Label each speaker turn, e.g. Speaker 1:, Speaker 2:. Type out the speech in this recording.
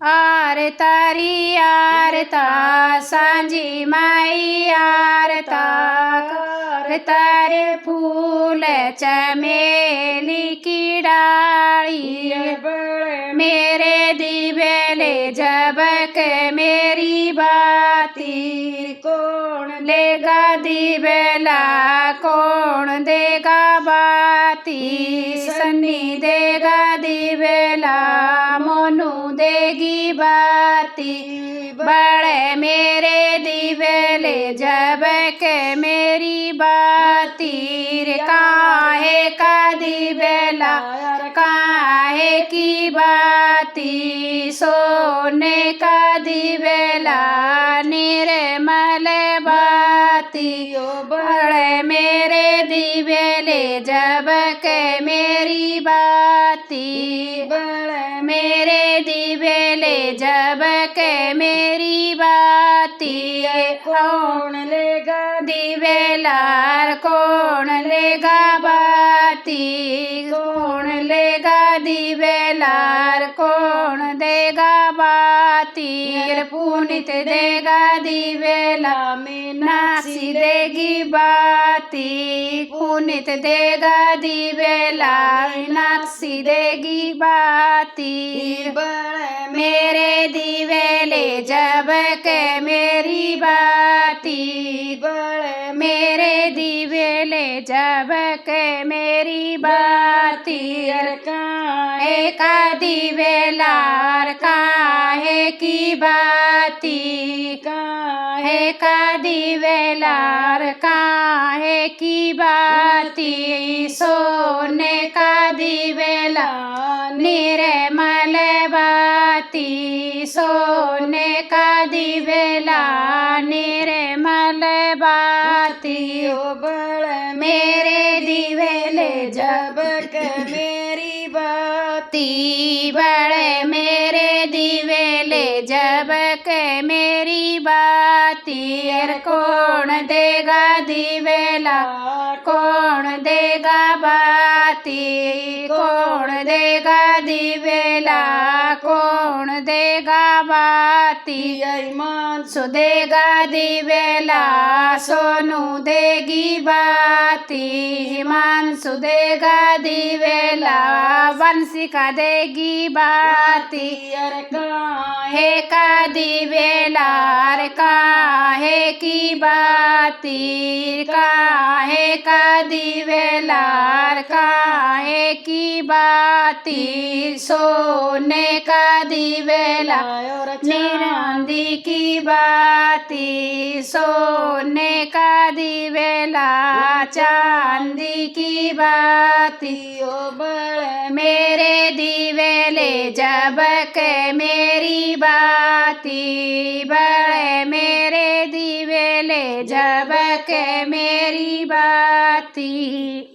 Speaker 1: आरतारी आरता Sanji माई आरता तारे फूल चमेली की डाली मेरे दिवेले जबक मेरी बाती कौन लेगा दिवेला कौन देगा बाती सन्नी देगा दिवेला मोनू देगी बाती बड़े मेरे दिवेले जबक मेरी बाती काहे का दिवेला काहे की बाती सोने का दिवेला निर्मल बाती बड़े मेरे दिवेले जबक मेरी बाती बड़े मेरे दिवेले जबक मेरी बाती कौन लेगा दिवेलार कौन लेगा बाती कौन लेगा दिवेलार कौन देगा बाती पुनित देगा दिवेला मीनाक्षी देगी बाती पुनित देगा दिवेला मीनाक्षी देगी बाती मेरे दिवेले जबक मेरी बाती बड़े मेरे दिवेले जबक मेरी बाती काहे का दिवेलार काहे की बाती काहे का दिवेलार काहे की बाती सोने का दिवेला निर्मल बाती सोने का दिवेला निर्मल बाती बड़ मेरे दिवेले जबक मेरी बाती बड़े मेरे दिवेले जबक मेरी बाती कौन देगा दिवेला कौन देगा बाती कौन देगा दिवेला कौन देगा बाती मानसू देगा दिवेला सोनू देगी बाती मानसू देगा दिवेला वंशिका देगी बाती काहे का दिवेला काहे की बाती काहे का दिवेला काहे की बाती सोने का दिवेला निरांदी की बाती सोने का दिवेला चांदी की बाती बड़ मेरे दिवेले जबक मेरी बाती बड़े मेरे दिवेले जबक मेरी बाती।